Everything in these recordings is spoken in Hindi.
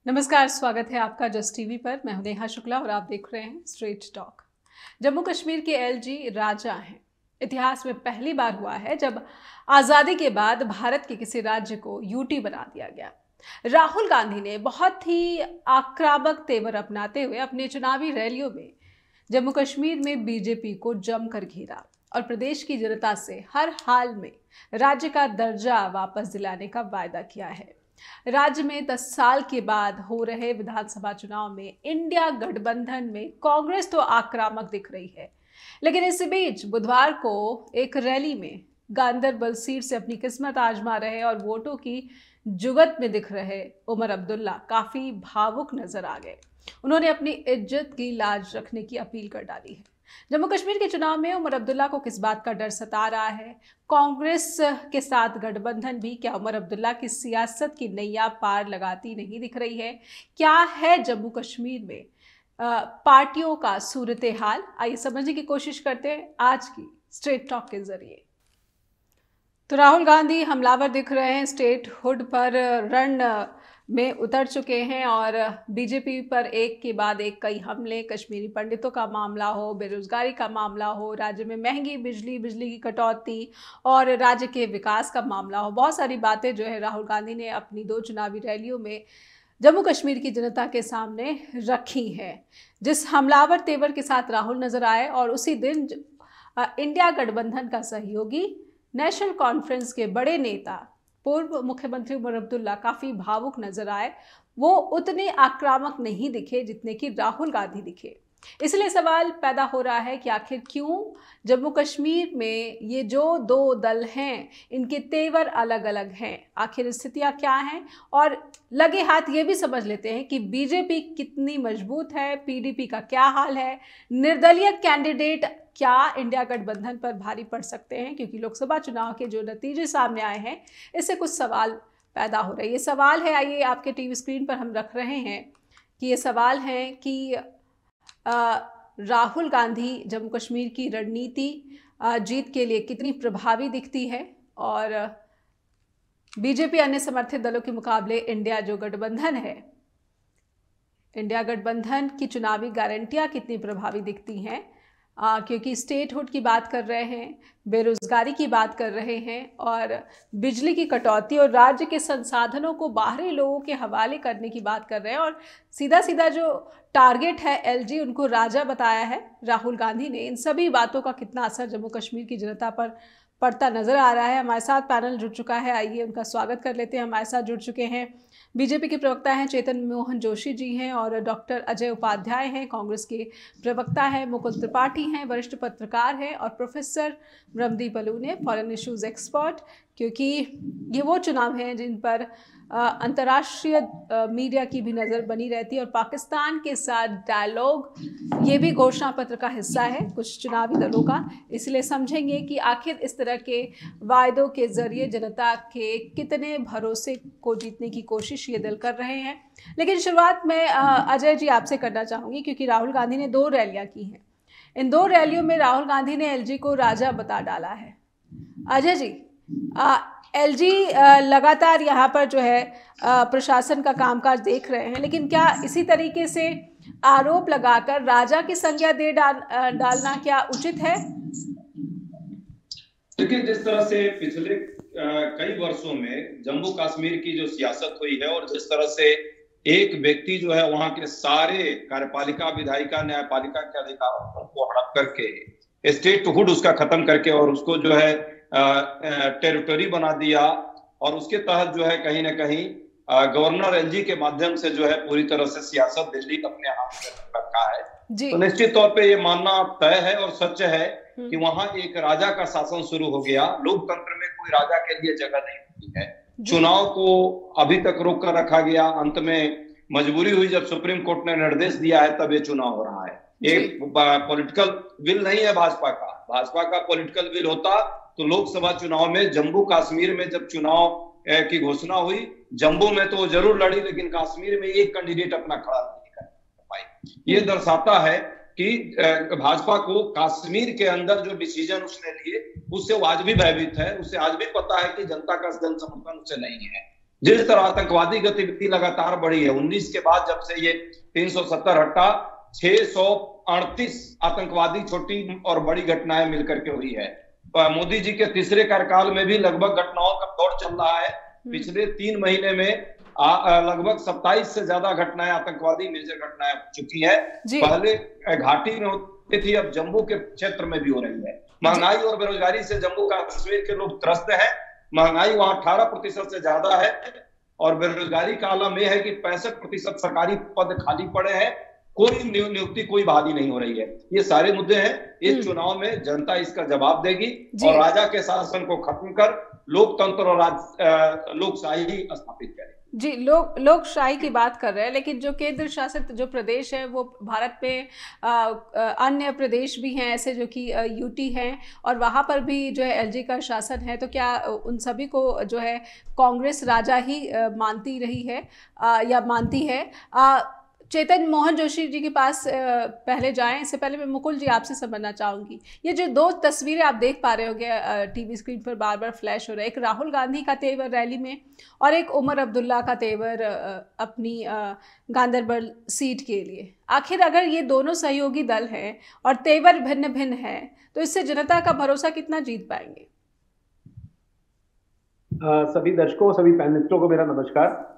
नमस्कार, स्वागत है आपका जस्ट टीवी पर। मैं हूं नेहा शुक्ला और आप देख रहे हैं स्ट्रेट टॉक। जम्मू कश्मीर के एलजी राजा हैं। इतिहास में पहली बार हुआ है जब आज़ादी के बाद भारत के किसी राज्य को यूटी बना दिया गया। राहुल गांधी ने बहुत ही आक्रामक तेवर अपनाते हुए अपने चुनावी रैलियों में जम्मू कश्मीर में बीजेपी को जमकर घेरा और प्रदेश की जनता से हर हाल में राज्य का दर्जा वापस दिलाने का वायदा किया है। राज्य में 10 साल के बाद हो रहे विधानसभा चुनाव में इंडिया गठबंधन में कांग्रेस तो आक्रामक दिख रही है, लेकिन इस बीच बुधवार को एक रैली में गांदरबल सीट से अपनी किस्मत आजमा रहे और वोटों की जुगत में दिख रहे उमर अब्दुल्ला काफी भावुक नजर आ गए। उन्होंने अपनी इज्जत की लाज रखने की अपील कर डाली है। जम्मू कश्मीर के चुनाव में उमर अब्दुल्ला को किस बात का डर सता रहा है? कांग्रेस के साथ गठबंधन भी क्या उमर अब्दुल्ला की सियासत की नैया पार लगाती नहीं दिख रही है? क्या है जम्मू कश्मीर में पार्टियों का सूरत हाल? आइए समझने की कोशिश करते हैं आज की स्ट्रेट टॉक के जरिए। तो राहुल गांधी हमलावर दिख रहे हैं, स्टेट हुड पर रण में उतर चुके हैं और बीजेपी पर एक के बाद एक कई हमले, कश्मीरी पंडितों का मामला हो, बेरोजगारी का मामला हो, राज्य में महंगी बिजली की कटौती और राज्य के विकास का मामला हो, बहुत सारी बातें जो है राहुल गांधी ने अपनी 2 चुनावी रैलियों में जम्मू कश्मीर की जनता के सामने रखी हैं। जिस हमलावर तेवर के साथ राहुल नजर आए और उसी दिन इंडिया गठबंधन का सहयोगी नेशनल कॉन्फ्रेंस के बड़े नेता पूर्व मुख्यमंत्री उमर अब्दुल्ला काफी भावुक नजर आए। वो उतने आक्रामक नहीं दिखे जितने कि राहुल गांधी दिखे। इसलिए सवाल पैदा हो रहा है कि आखिर क्यों जम्मू कश्मीर में ये जो 2 दल हैं इनके तेवर अलग अलग हैं, आखिर स्थितियां क्या हैं? और लगे हाथ ये भी समझ लेते हैं कि बीजेपी कितनी मजबूत है, पीडीपी का क्या हाल है, निर्दलीय कैंडिडेट क्या इंडिया गठबंधन पर भारी पड़ सकते हैं, क्योंकि लोकसभा चुनाव के जो नतीजे सामने आए हैं इससे कुछ सवाल पैदा हो रहे हैं। ये सवाल है, आइए आपके टीवी स्क्रीन पर हम रख रहे हैं कि ये सवाल है कि राहुल गांधी जम्मू कश्मीर की रणनीति जीत के लिए कितनी प्रभावी दिखती है और बीजेपी अन्य समर्थित दलों के मुकाबले इंडिया जो गठबंधन है, इंडिया गठबंधन की चुनावी गारंटियां कितनी प्रभावी दिखती हैं, क्योंकि स्टेटहुड की बात कर रहे हैं, बेरोजगारी की बात कर रहे हैं और बिजली की कटौती और राज्य के संसाधनों को बाहरी लोगों के हवाले करने की बात कर रहे हैं और सीधा सीधा जो टारगेट है एलजी उनको राजा बताया है राहुल गांधी ने। इन सभी बातों का कितना असर जम्मू कश्मीर की जनता पर पड़ता नजर आ रहा है? हमारे साथ पैनल जुड़ चुका है, आइए उनका स्वागत कर लेते हैं। हमारे साथ जुड़ चुके हैं बीजेपी के प्रवक्ता हैं चेतन मोहन जोशी जी हैं और डॉक्टर अजय उपाध्याय हैं, कांग्रेस के प्रवक्ता हैं मुकुल त्रिपाठी हैं, वरिष्ठ पत्रकार हैं, और प्रोफेसर रमदीप अलूने, फॉरेन इश्यूज एक्सपर्ट, क्योंकि ये वो चुनाव हैं जिन पर अंतर्राष्ट्रीय मीडिया की भी नज़र बनी रहती है और पाकिस्तान के साथ डायलॉग ये भी घोषणा पत्र का हिस्सा है कुछ चुनावी दलों का। इसलिए समझेंगे कि आखिर इस तरह के वायदों के जरिए जनता के कितने भरोसे को जीतने की कोशिश ये दल कर रहे हैं। लेकिन शुरुआत में अजय जी आपसे करना चाहूँगी, क्योंकि राहुल गांधी ने 2 रैलियाँ की हैं। इन 2 रैलियों में राहुल गांधी ने एलजी को राजा बता डाला है। अजय जी, एलजी लगातार यहाँ पर जो है प्रशासन का कामकाज देख रहे हैं, लेकिन क्या इसी तरीके से आरोप लगाकर राजा की संज्ञा दे डालना क्या उचित है? देखिए, जिस तरह से पिछले कई वर्षों में जम्मू कश्मीर की जो सियासत हुई है और जिस तरह से एक व्यक्ति जो है वहां के सारे कार्यपालिका, विधायिका, न्यायपालिका के अधिकारों को हड़प करके स्टेटहुड उसका खत्म करके और उसको जो है टेरिटरी बना दिया और उसके तहत जो है कहीं ना कहीं गवर्नर एलजी के माध्यम से जो है पूरी तरह से सियासत दिल्ली अपने हाथ में रखा है। तो निश्चित तौर पे ये मानना तय है और सच है कि वहां एक राजा का शासन शुरू हो गया। लोकतंत्र में कोई राजा के लिए जगह नहीं होती है। चुनाव को अभी तक रोक कर रखा गया, अंत में मजबूरी हुई जब सुप्रीम कोर्ट ने निर्देश दिया है तब ये चुनाव हो रहा है। एक पॉलिटिकल विल नहीं है भाजपा का। भाजपा का पॉलिटिकल विल होता तो लोकसभा चुनाव में जम्मू कश्मीर में जब चुनाव की घोषणा हुई, जम्मू में तो जरूर लड़ी लेकिन कश्मीर में एक कैंडिडेट अपना खड़ा नहीं कर पाई। ये दर्शाता है कि भाजपा को कश्मीर के अंदर जो डिसीजन उसने लिए उससे वो आज भी भयभीत है। उसे आज भी पता है कि जनता का जन समर्थन उसे नहीं है। जिस तरह आतंकवादी गतिविधि लगातार बढ़ी है, 19 के बाद जब से ये 370 हटा, 638 आतंकवादी छोटी और बड़ी घटनाएं मिलकर के हुई है। मोदी जी के तीसरे कार्यकाल में भी लगभग घटनाओं का दौर चल रहा है। पिछले 3 महीने में लगभग 27 से ज्यादा घटनाएं, आतंकवादी मेजर घटनाएं हो चुकी है। पहले घाटी में होती थी, अब जम्मू के क्षेत्र में भी हो रही है। महंगाई और बेरोजगारी से जम्मू कश्मीर के लोग त्रस्त हैं। महंगाई वहां 18% से ज्यादा है और बेरोजगारी का आलम यह है कि 65% सरकारी पद खाली पड़े हैं, कोई नियुक्ति, कोई बहाली नहीं हो रही है। ये सारे मुद्दे हैं। इस चुनाव में जनता इसका जवाब देगी और राजा के शासन को खत्म कर लोकतंत्र और लोकशाही स्थापित करेगी। जी, लोकशाही की बात कर रहे हैं, लेकिन जो केंद्र शासित जो प्रदेश है वो भारत में अन्य प्रदेश भी हैं ऐसे जो कि यूटी हैं, और वहाँ पर भी जो है एलजी का शासन है। तो क्या उन सभी को जो है कांग्रेस राजा ही मानती रही है या मानती है? चेतन मोहन जोशी जी के पास पहले जाएं, इससे पहले मैं मुकुल जी आपसे समझना चाहूँगी। ये जो 2 तस्वीरें आप देख पा रहे होंगे टीवी स्क्रीन पर बार बार फ्लैश हो रहा है, एक राहुल गांधी का तेवर रैली में और एक उमर अब्दुल्ला का तेवर अपनी गांदरबल सीट के लिए। आखिर अगर ये दोनों सहयोगी दल हैं और तेवर भिन्न भिन्न है, तो इससे जनता का भरोसा कितना जीत पाएंगे? सभी दर्शकों, सभी पैनलिस्टों को मेरा नमस्कार।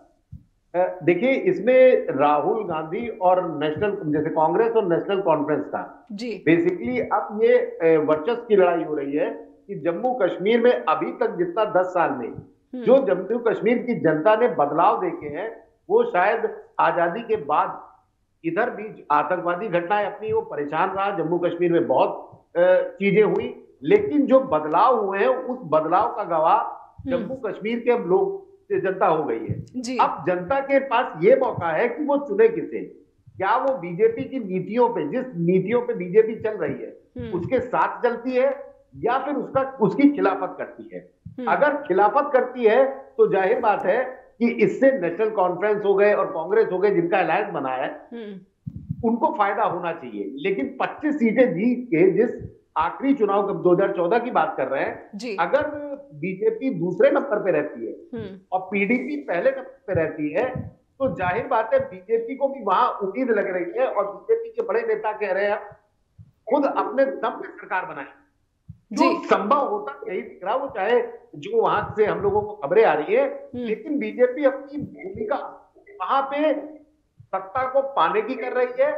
देखिए, इसमें राहुल गांधी और नेशनल, जैसे कांग्रेस और नेशनल कॉन्फ्रेंस था जी। बेसिकली अब ये वर्चस्व की लड़ाई हो रही है कि जम्मू कश्मीर में अभी तक जितना 10 साल में जो जम्मू कश्मीर की जनता ने बदलाव देखे हैं, वो शायद आजादी के बाद इधर भी आतंकवादी घटनाएं अपनी वो परेशान रहा। जम्मू कश्मीर में बहुत चीजें हुई, लेकिन जो बदलाव हुए हैं उस बदलाव का गवाह जम्मू कश्मीर के लोग, जनता हो गई है। अब जनता के पास ये मौका है कि वो चुने किसे। क्या वो बीजेपी की नीतियों पे, जिस नीतियों पे बीजेपी चल रही है उसके साथ चलती है या फिर उसकी खिलाफत करती है? अगर खिलाफत करती है तो जाहिर बात है कि इससे नेशनल कॉन्फ्रेंस हो गए और कांग्रेस हो गए, जिनका अलायंस बना है, उनको फायदा होना चाहिए। लेकिन 25 सीटें जीत के जिस आखिरी चुनाव 2014 की बात कर रहे हैं, अगर बीजेपी दूसरे नंबर पे रहती है और पीडीपी पहले नंबर पे रहती है, तो जाहिर बात है बीजेपी को भी वहां उम्मीद लग रही है और बीजेपी के बड़े नेता कह रहे हैं खुद अपने दम पे सरकार बनाए। जो संभव होता यही दिख रहा, वो चाहे जो वहां से हम लोगों को खबरें आ रही है, लेकिन बीजेपी अपनी भूमिका वहां पे सत्ता को पाने की कर रही है।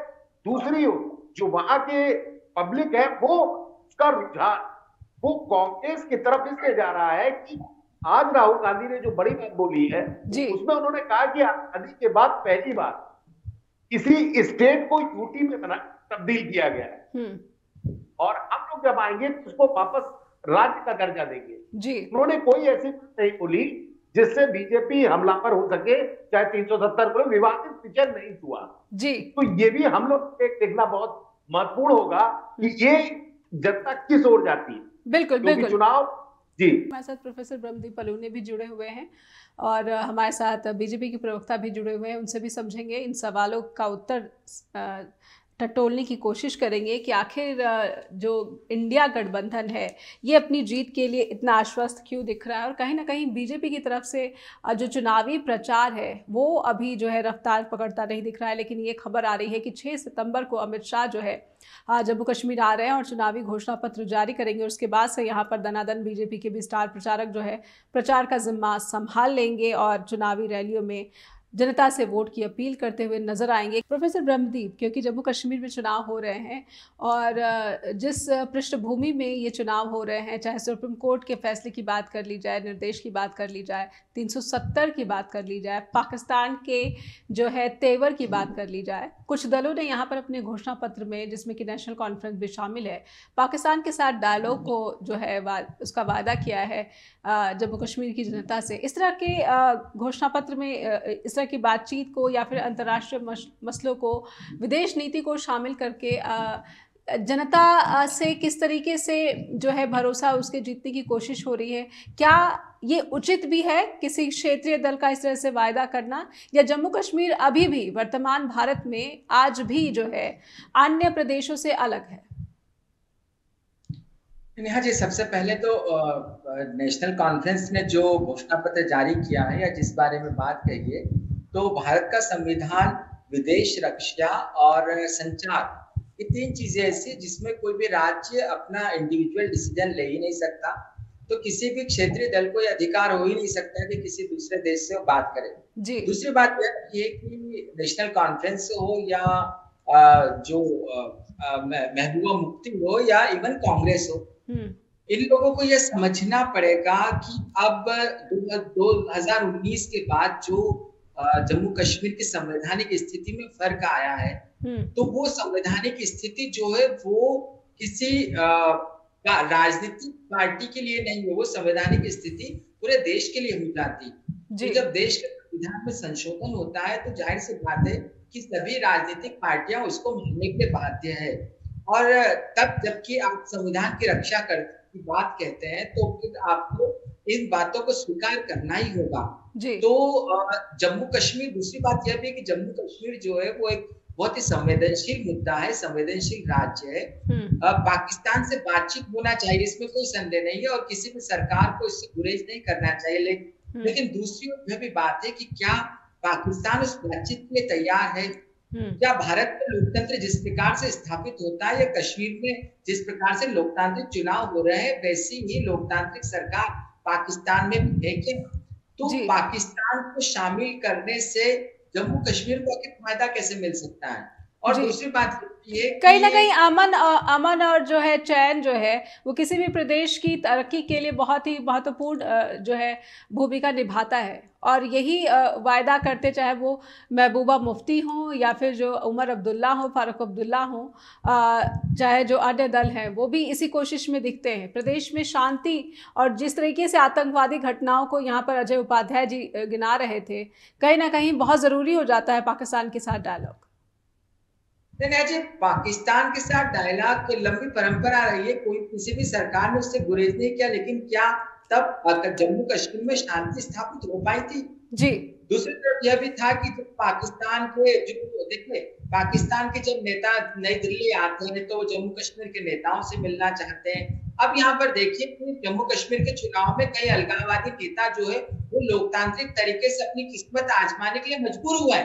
दूसरी ओर जो वहां के पब्लिक है, वो उसका रुझान वो कांग्रेस की तरफ इसलिए जा रहा है कि आज राहुल गांधी ने जो बड़ी बात बोली है उसमें उन्होंने कहा कि आजादी के बाद पहली बार किसी स्टेट को यूटी में तब्दील किया गया है और हम लोग जब आएंगे तो उसको वापस राज्य का दर्जा देंगे जी। उन्होंने कोई ऐसी बात नहीं बोली जिससे बीजेपी हमलावर हो सके, चाहे 370 को विवादित पिक्चर नहीं हुआ जी। तो ये भी हम लोग देखना बहुत महत्वपूर्ण होगा कि ये जनता किस ओर जाती है। बिल्कुल बिल्कुल। चुनाव जी। हमारे साथ प्रोफेसर ब्रह्मदीप पलूने भी जुड़े हुए हैं और हमारे साथ बीजेपी के प्रवक्ता भी जुड़े हुए हैं, उनसे भी समझेंगे, इन सवालों का उत्तर टटोलने की कोशिश करेंगे कि आखिर जो इंडिया गठबंधन है ये अपनी जीत के लिए इतना आश्वस्त क्यों दिख रहा है, और कहीं ना कहीं बीजेपी की तरफ से जो चुनावी प्रचार है वो अभी जो है रफ्तार पकड़ता नहीं दिख रहा है। लेकिन ये खबर आ रही है कि 6 सितंबर को अमित शाह जो है जम्मू कश्मीर आ रहे हैं और चुनावी घोषणा पत्र जारी करेंगे। उसके बाद से यहाँ पर दनादन बीजेपी के भी स्टार प्रचारक जो है प्रचार का जिम्मा संभाल लेंगे और चुनावी रैलियों में जनता से वोट की अपील करते हुए नजर आएंगे। प्रोफेसर ब्रह्मदीप, क्योंकि जम्मू कश्मीर में चुनाव हो रहे हैं और जिस पृष्ठभूमि में ये चुनाव हो रहे हैं, चाहे सुप्रीम कोर्ट के फैसले की बात कर ली जाए, निर्देश की बात कर ली जाए, 370 की बात कर ली जाए, पाकिस्तान के जो है तेवर की बात कर ली जाए, कुछ दलों ने यहाँ पर अपने घोषणा पत्र में, जिसमें कि नेशनल कॉन्फ्रेंस भी शामिल है, पाकिस्तान के साथ डायलॉग को जो है उसका वादा किया है जम्मू कश्मीर की जनता से। इस तरह के घोषणा पत्र में इस की बातचीत को या फिर अंतर्राष्ट्रीय मसलों को, विदेश नीति को शामिल करके जनता से किस तरीके से जो है भरोसा उसके जीतने की कोशिश हो रही है? क्या ये उचित भी है किसी क्षेत्रीय दल का इस तरह से वायदा करना, या जम्मू कश्मीर अभी भी वर्तमान भारत में आज भी जो है अन्य प्रदेशों से अलग है? नेहा जी, सबसे पहले तो नेशनल कॉन्फ्रेंस ने जो घोषणा पत्र जारी किया है या जिस बारे में बात कही है, तो भारत का संविधान विदेश, रक्षा और संचार, ये 3 चीजें ऐसी जिसमें कोई भी राज्य अपना इंडिविजुअल डिसीजन ले ही नहीं सकता। तो किसी भी क्षेत्रीय दल को यह अधिकार हो ही नहीं सकता कि किसी दूसरे देश से वो बात करे। जी। दूसरी बात यह है कि नेशनल कॉन्फ्रेंस हो या जो महबूबा मुफ्ती हो या इवन कांग्रेस हो, इन लोगों को यह समझना पड़ेगा कि अब 2019 के बाद जो जम्मू कश्मीर की संवैधानिक स्थिति में फर्क आया है, तो वो संवैधानिक स्थिति जो है वो किसी राजनीतिक पार्टी के लिए नहीं है, वो संवैधानिक स्थिति पूरे देश के लिए हो जाती। तो जब देश के संविधान में संशोधन होता है तो जाहिर सी बात है कि सभी राजनीतिक पार्टियां उसको मानने के लिए बाध्य है। और तब जबकि आप संविधान की रक्षा की बात कहते हैं तो फिर आपको इन बातों को स्वीकार करना ही होगा। तो जम्मू कश्मीर, दूसरी बात यह भी है कि जम्मू कश्मीर जो है वो एक बहुत ही संवेदनशील मुद्दा है, संवेदनशील राज्य है। पाकिस्तान से बातचीत होना चाहिए, इसमें कोई संदेह नहीं है, और किसी भी सरकार को इससे गुरेज नहीं करना चाहिए। लेकिन दूसरी ओर यह भी बात है कि क्या पाकिस्तान उस बातचीत के लिए तैयार है? क्या भारत में लोकतंत्र जिस प्रकार से स्थापित होता है या कश्मीर में जिस प्रकार से लोकतांत्रिक चुनाव हो रहे हैं, वैसी ही लोकतांत्रिक सरकार पाकिस्तान में भी है क्या? तो पाकिस्तान को शामिल करने से जम्मू कश्मीर को फायदा कैसे मिल सकता है? और दूसरी बात ये कहीं ना कहीं अमन और जो है चैन जो है वो किसी भी प्रदेश की तरक्की के लिए बहुत ही महत्वपूर्ण जो है भूमिका निभाता है, और यही वायदा करते, चाहे वो महबूबा मुफ्ती हों या फिर जो उमर अब्दुल्ला हो, फारूक अब्दुल्ला हो, चाहे जो अन्य दल हैं, वो भी इसी कोशिश में दिखते हैं प्रदेश में शांति। और जिस तरीके से आतंकवादी घटनाओं को यहाँ पर अजय उपाध्याय जी गिना रहे थे, कहीं ना कहीं बहुत ज़रूरी हो जाता है पाकिस्तान के साथ डायलॉग। जी, पाकिस्तान के साथ डायलॉग की लंबी परंपरा रही है, कोई किसी भी सरकार ने उससे गुरेज नहीं किया, लेकिन क्या तब जम्मू कश्मीर में शांति स्थापित हो पाई थी? जी। दूसरी तरफ यह भी था कि जब पाकिस्तान के देखिए, पाकिस्तान के जब नेता नई दिल्ली आते हैं तो वो जम्मू कश्मीर के नेताओं से मिलना चाहते हैं। अब यहाँ पर देखिए कि जम्मू कश्मीर के चुनाव में कई अलगाववादी नेता जो है वो लोकतांत्रिक तरीके से अपनी किस्मत आजमाने के लिए मजबूर हुआ है।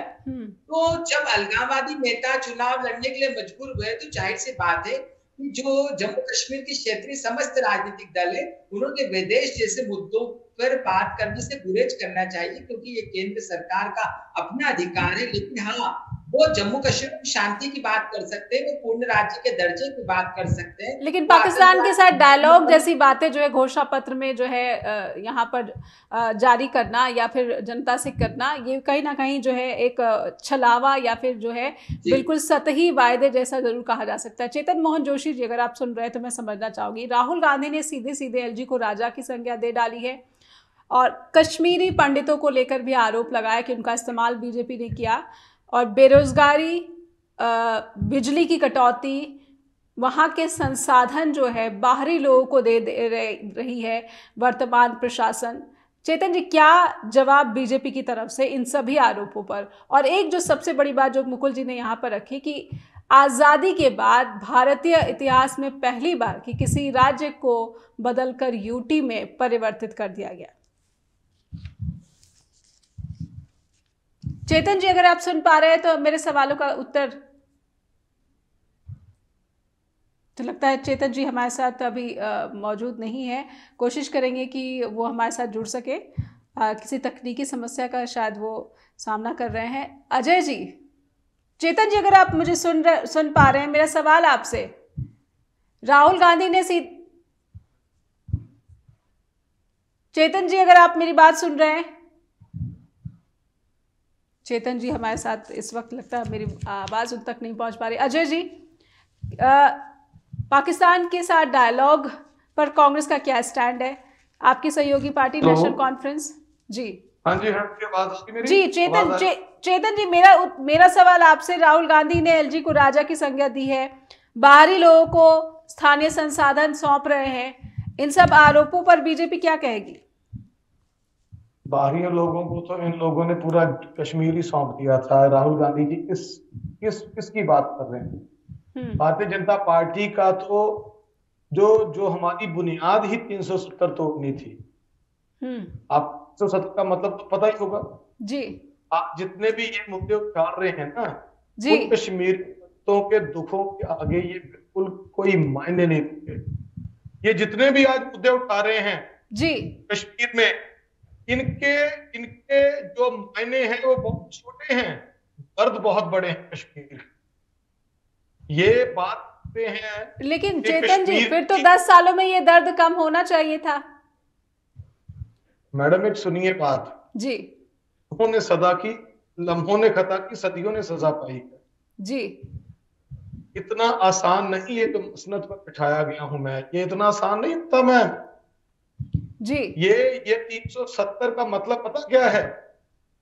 तो जब अलगाववादी नेता चुनाव लड़ने के लिए मजबूर हुए तो जाहिर सी बात है कि जो जम्मू कश्मीर की क्षेत्रीय समस्त राजनीतिक दल है, उन्होंने विदेश जैसे मुद्दों पर बात करने से गुरेज करना चाहिए, क्योंकि ये केंद्र सरकार का अपना अधिकार है। लेकिन हाँ, वो जम्मू कश्मीर में शांति की बात कर सकते हैं, वो पूर्ण राज्य के दर्जे की बात कर सकते हैं। लेकिन पाकिस्तान के साथ डायलॉग जैसी बातें जो है घोषणा पत्र में जो है यहाँ पर जारी करना या फिर जनता से करना, ये कहीं ना कहीं जो है एक छलावा या फिर जो है बिल्कुल सतही वायदे जैसा जरूर कहा जा सकता है। चेतन मोहन जोशी जी, अगर आप सुन रहे हैं तो मैं समझना चाहूंगी, राहुल गांधी ने सीधे सीधे एलजी को राजा की संज्ञा दे डाली है और कश्मीरी पंडितों को लेकर भी आरोप लगाया कि उनका इस्तेमाल बीजेपी ने किया, और बेरोजगारी, बिजली की कटौती, वहाँ के संसाधन जो है बाहरी लोगों को दे रही है वर्तमान प्रशासन। चेतन जी, क्या जवाब बीजेपी की तरफ से इन सभी आरोपों पर? और एक जो सबसे बड़ी बात जो मुकुल जी ने यहाँ पर रखी कि आज़ादी के बाद भारतीय इतिहास में पहली बार कि किसी राज्य को बदलकर यूटी में परिवर्तित कर दिया गया। चेतन जी, अगर आप सुन पा रहे हैं तो मेरे सवालों का उत्तर। तो लगता है चेतन जी हमारे साथ अभी मौजूद नहीं है, कोशिश करेंगे कि वो हमारे साथ जुड़ सके। किसी तकनीकी समस्या का शायद वो सामना कर रहे हैं। अजय जी, चेतन जी अगर आप मुझे सुन पा रहे हैं, मेरा सवाल आपसे, राहुल गांधी ने चेतन जी अगर आप मेरी बात सुन रहे हैं, चेतन जी हमारे साथ इस वक्त लगता है मेरी आवाज़ उन तक नहीं पहुंच पा रही। अजय जी, पाकिस्तान के साथ डायलॉग पर कांग्रेस का क्या स्टैंड है? आपकी सहयोगी पार्टी नेशनल कॉन्फ्रेंस। जी हाँ जी, हाँ जी, चेतन जी, मेरा सवाल आपसे, राहुल गांधी ने एलजी को राजा की संज्ञा दी है, बाहरी लोगों को स्थानीय संसाधन सौंप रहे हैं, इन सब आरोपों पर बीजेपी क्या कहेगी? बाहरी लोगों को तो इन लोगों ने पूरा कश्मीर ही सौंप दिया था। राहुल गांधी जी किसकी बात कर रहे हैं? भारतीय जनता पार्टी का तो जो हमारी बुनियाद ही 370 तोड़नी थी। आप 370 का मतलब तो पता ही होगा जी। आप जितने भी ये मुद्दे उठार रहे हैं ना जी, कश्मीर के दुखों के आगे ये बिल्कुल कोई मायने नहीं रखते। ये जितने भी आज मुद्दे उठा रहे हैं जी कश्मीर में, इनके जो मायने हैं वो बहुत छोटे हैं, दर्द बहुत बड़े हैं कश्मीर। ये बात हैं लेकिन चेतन जी फिर तो 10 सालों में ये दर्द कम होना चाहिए था। मैडम एक सुनिए बात जी। उन्होंने सदा की, लम्हों ने खता की, सदियों ने सजा पाई जी। इतना आसान नहीं है तो मसनद पर बिठाया गया हूं मैं, ये इतना आसान नहीं था मैं जी। ये 370 का मतलब पता क्या है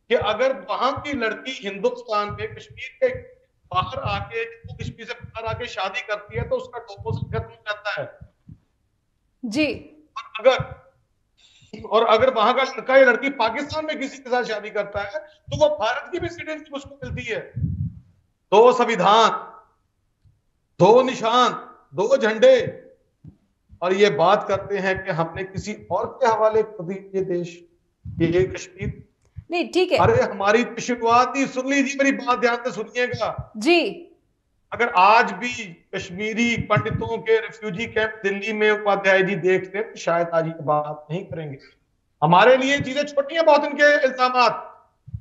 कि अगर वहां की लड़की हिंदुस्तान में कश्मीर के बाहर आके, कश्मीर से बाहर आके शादी करती है तो उसका डिवोर्स खत्म हो जाता है जी। और अगर वहां का लड़का या लड़की पाकिस्तान में किसी के साथ शादी करता है तो वो भारत की भी सिटीजनशिप उसको मिलती है। दो संविधान, दो निशान, दो झंडे, और ये बात करते हैं कि हमने किसी और के हवाले कर दी ये देश, ये कश्मीर। नहीं ठीक है, अरे हमारी शुरुआत ही, सुन लीजिए मेरी बात ध्यान से सुनिएगा जी। अगर आज भी कश्मीरी पंडितों के रेफ्यूजी कैंप दिल्ली में उपाध्याय जी देखते हैं तो शायद आज ये बात नहीं करेंगे। हमारे लिए चीजें छोटी हैं बहुत, इनके इल्जामात।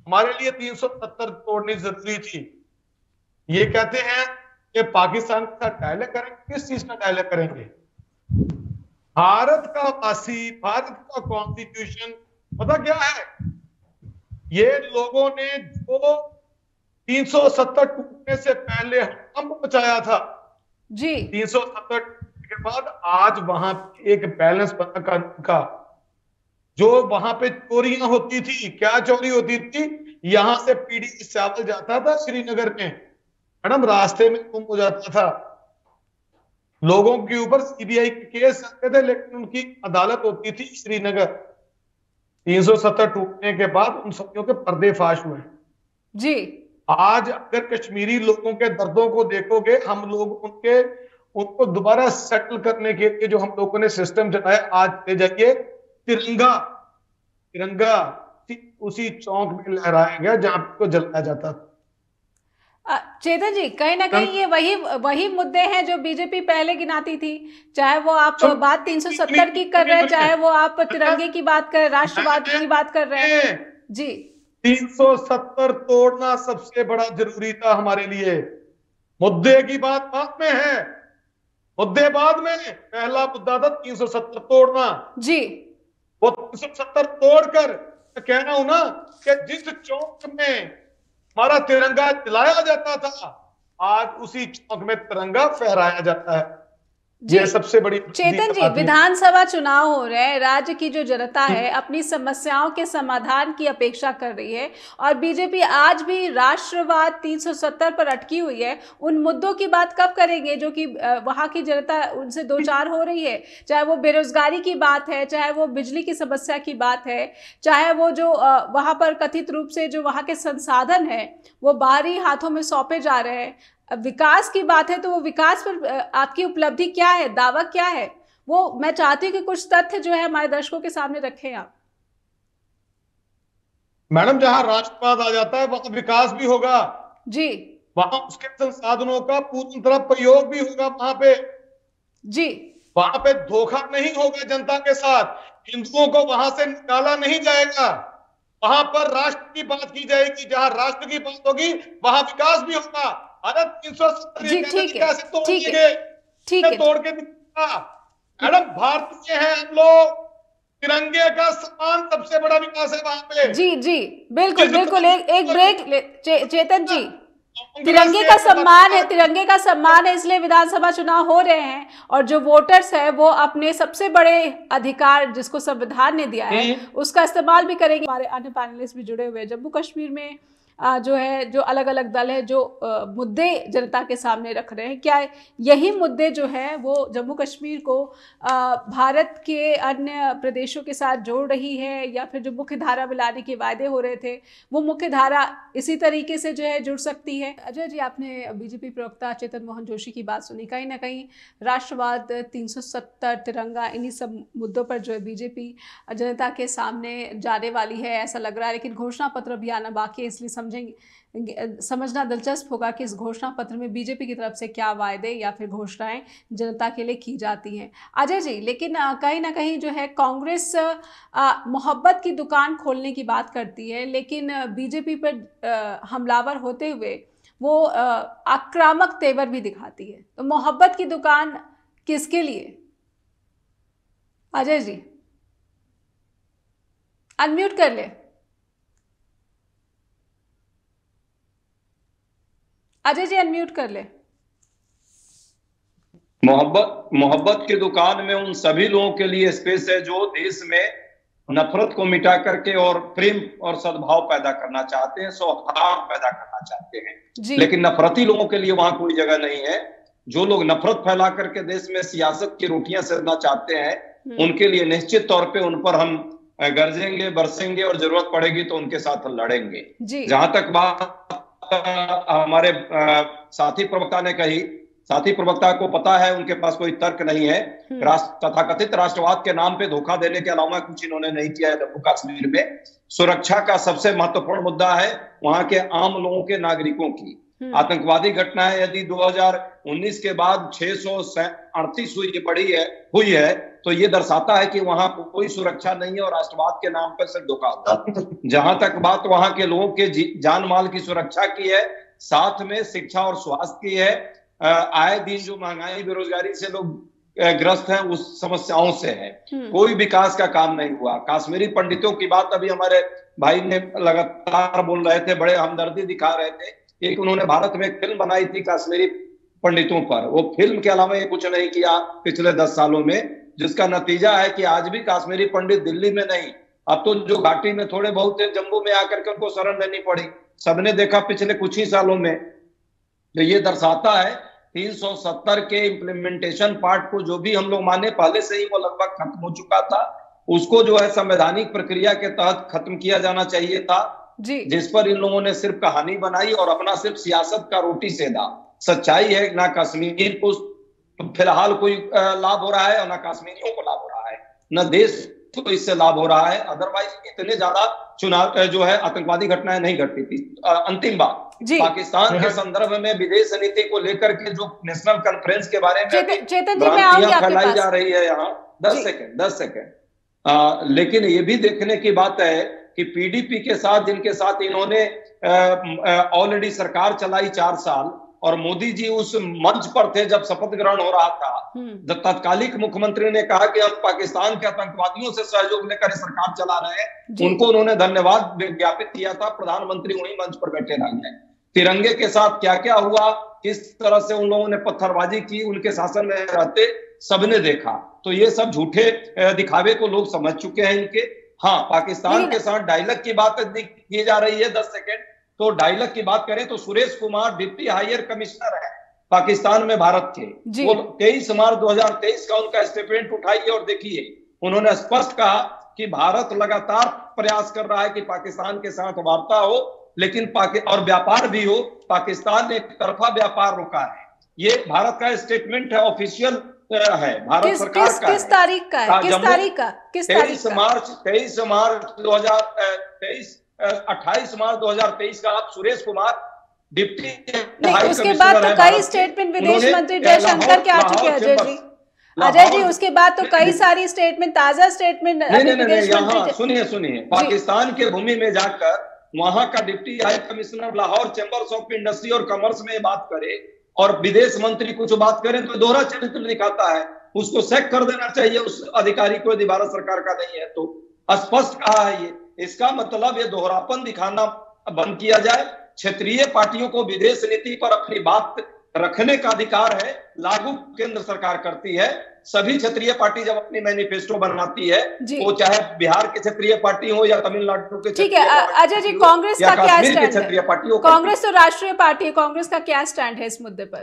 हमारे लिए 370 तोड़नी जरूरी थी। ये कहते हैं कि पाकिस्तान के साथ डायलॉग करेंगे, किस चीज का डायलॉग करेंगे? भारत का वासी, भारत का कॉन्स्टिट्यूशन पता क्या है? ये लोगों ने जो 370 टूटने से पहले हड़कंप मचाया था जी, 370 के बाद आज वहां एक बैलेंस बना का, जो वहां पे चोरियां होती थी, क्या चोरी होती थी? यहां से पीडीएस चावल जाता था श्रीनगर में, मैडम रास्ते में गुम हो जाता था। लोगों के ऊपर सीबीआई के केस चलते थे लेकिन उनकी अदालत होती थी श्रीनगर। 370 टूटने के बाद उन सभी के पर्देफाश हुए जी। आज अगर कश्मीरी लोगों के दर्दों को देखोगे, हम लोग उनको दोबारा सेटल करने के लिए जो हम लोगों ने सिस्टम चलाया, आज ले जाइए तिरंगा उसी चौक में लहराया गया जहां को जलाया जाता था। चेतन जी, कहीं ना कहीं ये वही मुद्दे हैं जो बीजेपी पहले गिनाती थी, चाहे वो आप बात 370 की कर रहे हैं, चाहे वो आप तिरंगे की बात कर, राष्ट्रवाद की बात कर रहे हैं। जी, 370 तोड़ना सबसे बड़ा जरूरी था हमारे लिए। मुद्दे की बात बाद में है, मुद्दे बाद में, पहला मुद्दा था 370 तोड़ना जी। वो 370 तोड़कर कहना हूं ना कि जिस चौक में हमारा तिरंगा जलाया जाता था, आज उसी चौक में तिरंगा फहराया जाता है। ये सबसे बड़ी चेतन जी, विधानसभा चुनाव हो रहे हैं, राज्य की जो जनता है अपनी समस्याओं के समाधान की अपेक्षा कर रही है, और बीजेपी आज भी राष्ट्रवाद 370 पर अटकी हुई है। उन मुद्दों की बात कब करेंगे जो कि वहां की जनता उनसे दो चार हो रही है? चाहे वो बेरोजगारी की बात है, चाहे वो बिजली की समस्या की बात है, चाहे वो जो वहां पर कथित रूप से जो वहां के संसाधन है वो बाहरी हाथों में सौंपे जा रहे हैं। विकास की बात है तो वो विकास पर आपकी उपलब्धि क्या है, दावा क्या है? वो मैं चाहती हूँ कि कुछ तथ्य जो है हमारे दर्शकों के सामने रखें आप। मैडम, जहां राष्ट्रवाद आ जाता है वहां विकास भी होगा जी, वहां उसके संसाधनों का पूरी तरह प्रयोग भी होगा वहां पे जी। वहां पे धोखा नहीं होगा जनता के साथ, हिंदुओं को वहां से निकाला नहीं जाएगा। वहां पर राष्ट्र की बात की जाएगी, जहां राष्ट्र की बात होगी वहां विकास भी होगा। अरे 370 जी, ठीक है, ठीक है, तोड़ के मैडम, भारतीय है हम लोग, तिरंगे का सम्मान सबसे बड़ा विकास है वहां पे। जी जी, बिल्कुल बिल्कुल। एक ब्रेक चेतन जी, तिरंगे का सम्मान है, तिरंगे का सम्मान है, इसलिए विधानसभा चुनाव हो रहे हैं और जो वोटर्स है वो अपने सबसे बड़े अधिकार जिसको संविधान ने दिया है उसका इस्तेमाल भी करेंगे। हमारे अन्य पैनलिस्ट भी जुड़े हुए हैं। जम्मू कश्मीर में जो है, जो अलग अलग दल है जो मुद्दे जनता के सामने रख रहे हैं, क्या यही मुद्दे जो है वो जम्मू कश्मीर को भारत के अन्य प्रदेशों के साथ जोड़ रही है, या फिर जो मुख्य धारा में लाने के वायदे हो रहे थे वो मुख्य धारा इसी तरीके से जो है जुड़ सकती है? अजय जी, आपने बीजेपी प्रवक्ता चेतन मोहन जोशी की बात सुनी। कहीं ना कहीं राष्ट्रवाद, 370, तिरंगा, इन्हीं सब मुद्दों पर जो है बीजेपी जनता के सामने जाने वाली है ऐसा लग रहा है, लेकिन घोषणा पत्र भी आना बाकी है, इसलिए समझना दिलचस्प होगा कि इस घोषणा पत्र में बीजेपी की तरफ से क्या वायदे या फिर घोषणाएं जनता के लिए की जाती हैं। अजय जी, लेकिन कहीं ना कहीं जो है कांग्रेस मोहब्बत की दुकान खोलने की बात करती है, लेकिन बीजेपी पर हमलावर होते हुए वो आक्रामक तेवर भी दिखाती है। तो मोहब्बत की दुकान किसके लिए? अजय जी अनम्यूट कर ले। अजय जी अनम्यूट कर ले। मोहब्बत की दुकान में उन सभी लोगों के लिए स्पेस है जो देश में नफरत को मिटा करके और प्रेम और सद्भाव पैदा करना चाहते हैं, सौहार्द पैदा करना चाहते हैं। लेकिन नफरती लोगों के लिए वहां कोई जगह नहीं है। जो लोग नफरत फैला करके देश में सियासत की रोटियां सेकना चाहते हैं, उनके लिए निश्चित तौर पे उन पर हम गरजेंगे, बरसेंगे और जरूरत पड़ेगी तो उनके साथ लड़ेंगे। जहां तक बात हमारे साथी प्रवक्ता ने कही, साथी प्रवक्ता को पता है उनके पास कोई तर्क नहीं है। तथाकथित राष्ट्रवाद के नाम पे धोखा देने के अलावा कुछ इन्होंने नहीं किया है। जम्मू कश्मीर में सुरक्षा का सबसे महत्वपूर्ण मुद्दा है वहां के आम लोगों के नागरिकों की। आतंकवादी घटनाएं यदि 2019 के बाद 638 हुई है तो ये दर्शाता है कि वहां कोई सुरक्षा नहीं है और राष्ट्रवाद के नाम पर सिर्फ धोखा होता है। जहां तक बात वहां के लोगों के जान माल की सुरक्षा की है, साथ में शिक्षा और स्वास्थ्य की है। आए दिन जो महंगाई, बेरोजगारी से लोग ग्रस्त हैं, उस समस्याओं से है। कोई विकास का काम नहीं हुआ। कश्मीरी पंडितों की बात अभी हमारे भाई ने लगातार बोल रहे थे, बड़े हमदर्दी दिखा रहे थे। एक उन्होंने भारत में एक फिल्म बनाई थी कश्मीरी पंडितों पर, वो फिल्म के अलावा ये कुछ नहीं किया पिछले 10 सालों में, जिसका नतीजा है कि आज भी कश्मीरी पंडित दिल्ली में नहीं, अब तो जो घाटी में थोड़े बहुत जम्मू में आकर के उनको शरण लेनी पड़ी। सबने देखा पिछले कुछ ही सालों में। तो ये दर्शाता है 370 के इम्प्लीमेंटेशन पार्ट को जो भी हम लोग माने, पहले से ही वो लगभग खत्म हो चुका था। उसको जो है संवैधानिक प्रक्रिया के तहत खत्म किया जाना चाहिए था, जिस पर इन लोगों ने सिर्फ कहानी बनाई और अपना सिर्फ सियासत का रोटी सेधा। सच्चाई है ना कश्मीर को फिलहाल कोई लाभ हो रहा है और ना कश्मीरियों को लाभ हो रहा है, न देश को इससे लाभ हो रहा है। अदरवाइज इतने ज्यादा चुनाव जो है आतंकवादी घटनाएं नहीं घटती थी। अंतिम बात, पाकिस्तान के संदर्भ में विदेश नीति को लेकर के जो नेशनल कॉन्फ्रेंस के बारे में भ्रांतियां फैलाई जा रही है यहाँ। 10 सेकेंड। लेकिन ये भी देखने की बात है कि पीडीपी के साथ, जिनके साथ इन्होंने ऑलरेडी सरकार चलाई 4 साल, और मोदी जी उस मंच पर थे जब शपथ ग्रहण हो रहा था, जब तत्कालिक मुख्यमंत्री ने कहा कि हम पाकिस्तान के आतंकवादियों से सहयोग लेकर सरकार चला रहे हैं, उनको उन्होंने धन्यवाद ज्ञापित किया था। प्रधानमंत्री वही मंच पर बैठे रहे हैं। तिरंगे के साथ क्या क्या हुआ, किस तरह से उन लोगों ने पत्थरबाजी की उनके शासन में रहते, सबने देखा। तो ये सब झूठे दिखावे को लोग समझ चुके हैं इनके। हाँ, पाकिस्तान के साथ डायलॉग की बात की जा रही है। 10 सेकेंड। तो डायलॉग की बात करें तो Suresh Kumar deputy higher commissioner है पाकिस्तान में भारत के। वो 23 मार्च 2023 का उनका स्टेटमेंट उठाइए और देखिए, उन्होंने स्पष्ट कहा कि भारत लगातार प्रयास कर रहा है कि पाकिस्तान के साथ वार्ता हो, लेकिन और व्यापार भी हो। पाकिस्तान ने एक तरफा व्यापार रोका है। ये भारत का स्टेटमेंट है, ऑफिशियल है भारत सरकार का। किस तारीख का है? किस तारीख का? 23 मार्च 2023 28 मार्च 2023 का। आप सुरेश कुमार डिप्टी नहीं, उसके बाद तो कई स्टेटमेंट विदेश मंत्री जयशंकर के आ चुके हैं अजय जी। अजय जी, उसके बाद तो कई सारी स्टेटमेंट, ताजा स्टेटमेंट सुनिए। पाकिस्तान के भूमि में जाकर वहां का deputy high commissioner Lahore chambers of industry और कॉमर्स में बात करे और विदेश मंत्री कुछ बात करें तो दोहरा चरित्र दिखाता है। उसको सैक कर देना चाहिए उस अधिकारी को, यदि भारत सरकार का नहीं है तो। स्पष्ट कहा है ये। इसका मतलब ये दोहरापन दिखाना बंद किया जाए। क्षेत्रीय पार्टियों को विदेश नीति पर अपनी बात रखने का अधिकार है, लागू केंद्र सरकार करती है। सभी क्षेत्रीय पार्टी जब अपनी मैनिफेस्टो बनाती है, वो चाहे बिहार के क्षेत्रीय पार्टी हो या तमिलनाडु के, ठीक है अजय जी, कांग्रेस का क्या स्टैंड क्षेत्रीय पार्टी हो, कांग्रेस तो राष्ट्रीय पार्टी है, कांग्रेस का क्या स्टैंड है इस मुद्दे पर?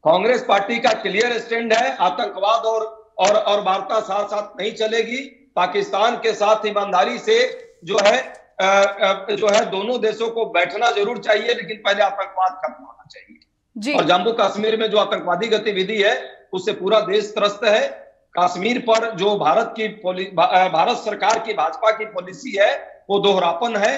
कांग्रेस पार्टी का क्लियर स्टैंड है, आतंकवाद और वार्ता साथ साथ नहीं चलेगी। पाकिस्तान के साथ ईमानदारी से जो है दोनों देशों को बैठना जरूर चाहिए, लेकिन पहले आतंकवाद खत्म होना चाहिए। और जम्मू कश्मीर में जो आतंकवादी गतिविधि है उससे पूरा देश त्रस्त है। कश्मीर पर जो भारत सरकार की, भाजपा की पॉलिसी है वो दोहरापन है,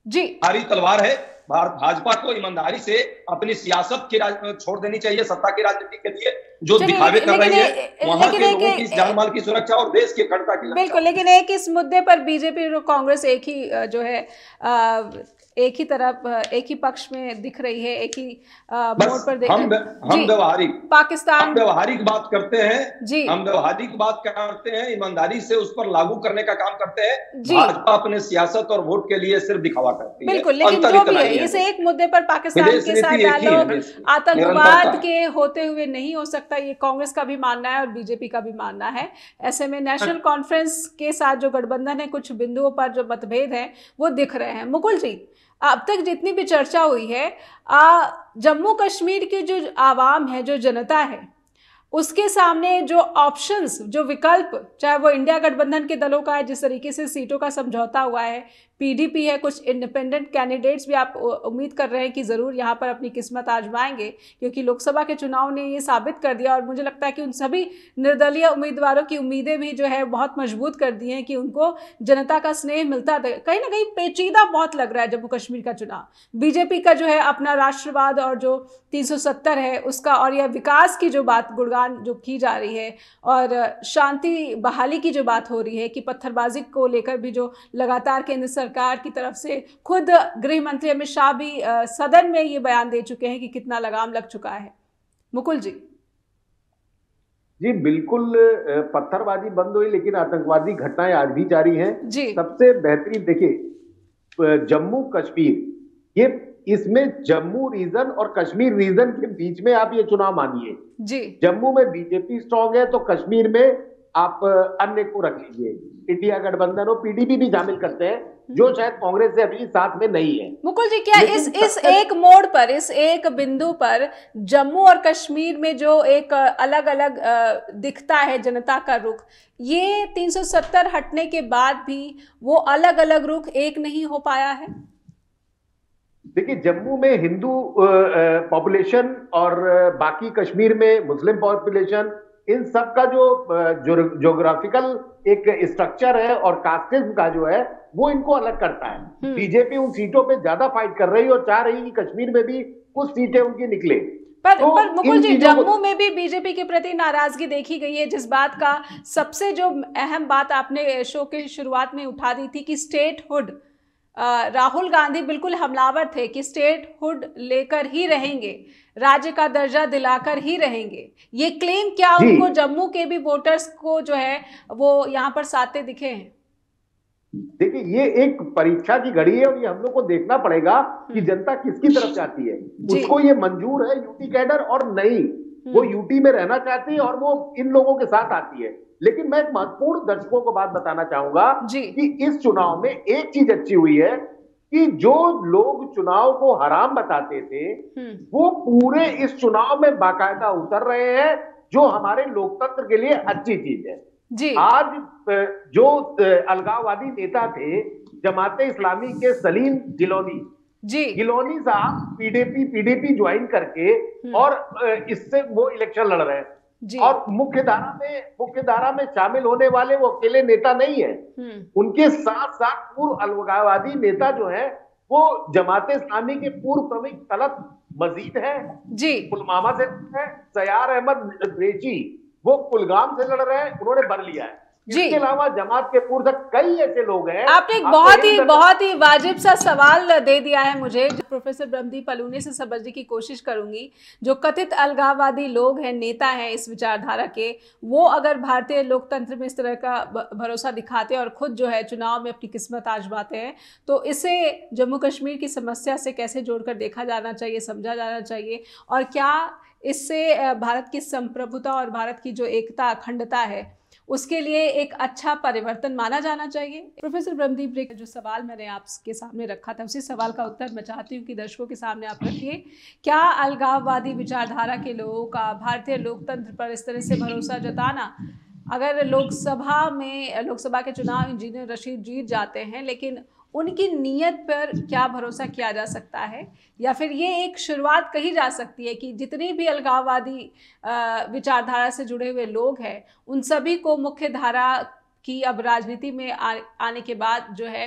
दुधारी तलवार है। भाजपा को ईमानदारी से अपनी सियासत की छोड़ देनी चाहिए सत्ता की राजनीति के लिए, जो दिखावे कर रही है वहां के लोगों की जान माल की सुरक्षा और देश की अखंडता की। बिल्कुल, लेकिन एक इस मुद्दे पर बीजेपी और कांग्रेस एक ही जो है एक ही तरफ, एक ही पक्ष में दिख रही है, एक ही मोड़ पर देख। हम व्यवहारिक पाकिस्तान व्यवहारिक बात करते हैं जी, हम व्यवहारिक बात करते हैं, ईमानदारी से उस पर लागू करने का काम करते हैं। भाजपा अपने सियासत और वोट के लिए सिर्फ दिखावा करती है। बिल्कुल, लेकिन जो भी है इस एक मुद्दे पर पाकिस्तान के साथ डायलॉग आतंकवाद के होते हुए नहीं हो सकता, ये कांग्रेस का भी मानना है और बीजेपी का भी मानना है। ऐसे में नेशनल कॉन्फ्रेंस के साथ जो गठबंधन है, कुछ बिंदुओं पर जो मतभेद है वो दिख रहे हैं। मुकुल जी, अब तक जितनी भी चर्चा हुई है, जम्मू कश्मीर की जो आवाम है, जो जनता है, उसके सामने जो ऑप्शंस, जो विकल्प, चाहे वो इंडिया गठबंधन के दलों का है, जिस तरीके से सीटों का समझौता हुआ है, पीडीपी है, कुछ इंडिपेंडेंट कैंडिडेट्स भी आप उम्मीद कर रहे हैं कि ज़रूर यहाँ पर अपनी किस्मत आजमाएंगे, क्योंकि लोकसभा के चुनाव ने ये साबित कर दिया। और मुझे लगता है कि उन सभी निर्दलीय उम्मीदवारों की उम्मीदें भी जो है बहुत मजबूत कर दी हैं कि उनको जनता का स्नेह मिलता। कहीं ना कहीं पेचीदा बहुत लग रहा है जम्मू कश्मीर का चुनाव। बीजेपी का जो है अपना राष्ट्रवाद और जो 370 है उसका, और यह विकास की जो बात गुणगान जो की जा रही है, और शांति बहाली की जो बात हो रही है कि पत्थरबाजी को लेकर भी जो लगातार केंद्र सरकार की तरफ से, खुद गृह मंत्री अमित शाह भी सदन में ये बयान दे चुके हैं कि कितना लगाम लग चुका है। मुकुल जी। जी बिल्कुल, पत्थरबाजी बंद हुई लेकिन आतंकवादी घटनाएं आज भी जारी हैं। सबसे बेहतरीन देखिए, जम्मू कश्मीर, ये इसमें जम्मू रीजन और कश्मीर रीजन के बीच में आप ये चुनाव मानिए जी। जम्मू में बीजेपी स्ट्रांग है तो कश्मीर में आप अन्य को रख लीजिए, इंडिया गठबंधन और पीडीपी भी शामिल करते हैं, जो शायद कांग्रेस से अभी साथ में नहीं है। मुकुल जी, क्या इस एक मोड़ पर, इस एक बिंदु पर जम्मू और कश्मीर में जो एक अलग अलग दिखता है जनता का रुख, ये 370 हटने के बाद भी वो अलग अलग रुख एक नहीं हो पाया है? देखिए, जम्मू में हिंदू पॉपुलेशन और बाकी कश्मीर में मुस्लिम पॉपुलेशन, इन सब का जो ज्योग्राफिकल एक स्ट्रक्चर है और कास्टिज्म का जो है वो इनको अलग करता है। बीजेपी उन सीटों पे ज्यादा फाइट कर रही है और चाह रही है कि कश्मीर में भी कुछ सीटें उनकी निकले। पर मुकुल जी, जम्मू में भी बीजेपी के प्रति नाराजगी देखी गई है, जिस बात का सबसे जो अहम बात आपने शो की शुरुआत में उठा दी थी कि स्टेटहुड, राहुल गांधी बिल्कुल हमलावर थे कि स्टेटहुड लेकर ही रहेंगे, राज्य का दर्जा दिलाकर ही रहेंगे। ये क्लेम क्या उनको जम्मू के भी वोटर्स को जो है वो यहाँ पर साथे दिखे हैं? देखिए, ये एक परीक्षा की घड़ी है और ये हम लोग को देखना पड़ेगा कि जनता किसकी तरफ जाती है। उसको ये मंजूर है यूटी कैडर और नहीं, वो यूटी में रहना चाहती है और वो इन लोगों के साथ आती है। लेकिन मैं एक महत्वपूर्ण दर्शकों को बात बताना चाहूंगा कि इस चुनाव में एक चीज अच्छी हुई है कि जो लोग चुनाव को हराम बताते थे वो पूरे इस चुनाव में बाकायदा उतर रहे हैं, जो हमारे लोकतंत्र के लिए अच्छी चीज है जी। आज जो अलगाववादी नेता थे जमाते इस्लामी के सलीम गिलोनी साहब पीडीपी ज्वाइन करके और इससे वो इलेक्शन लड़ रहे हैं और मुख्य धारा में शामिल होने वाले वो अकेले नेता नहीं है, उनके साथ साथ पूर्व अलगाववादी नेता जो है वो जमाते इस्लामी के पूर्व प्रमुख तलत मजीद है जी, पुलवामा से है, सयार अहमद रेची वो कुलगाम से लड़ रहे हैं, उन्होंने भर लिया है। इसके अलावा जमात के पूर्व कई ऐसे लोग हैं। आपने एक बहुत ही वाजिब सा सवाल दे दिया है मुझे, जो प्रोफेसर ब्रह्मदीप अलूनी से समझने की कोशिश करूंगी। जो कथित अलगाववादी लोग हैं, नेता हैं इस विचारधारा के, वो अगर भारतीय लोकतंत्र में इस तरह का भरोसा दिखाते हैं और खुद जो है चुनाव में अपनी किस्मत आजमाते हैं, तो इसे जम्मू कश्मीर की समस्या से कैसे जोड़कर देखा जाना चाहिए, समझा जाना चाहिए, और क्या इससे भारत की संप्रभुता और भारत की जो एकता अखंडता है उसके लिए एक अच्छा परिवर्तन माना जाना चाहिए। प्रोफेसर ब्रह्मदीप रे, जो सवाल मैंने आपके सामने रखा था उसी सवाल का उत्तर मैं चाहती हूँ कि दर्शकों के सामने आप रखिए। क्या अलगाववादी विचारधारा के लोगों का भारतीय लोकतंत्र पर इस तरह से भरोसा जताना, अगर लोकसभा के चुनाव इंजीनियर रशीद जीत जाते हैं लेकिन उनकी नीयत पर क्या भरोसा किया जा सकता है? या फिर ये एक शुरुआत कही जा सकती है कि जितनी भी अलगाववादी विचारधारा से जुड़े हुए लोग हैं उन सभी को मुख्य धारा की अब राजनीति में आने के बाद जो है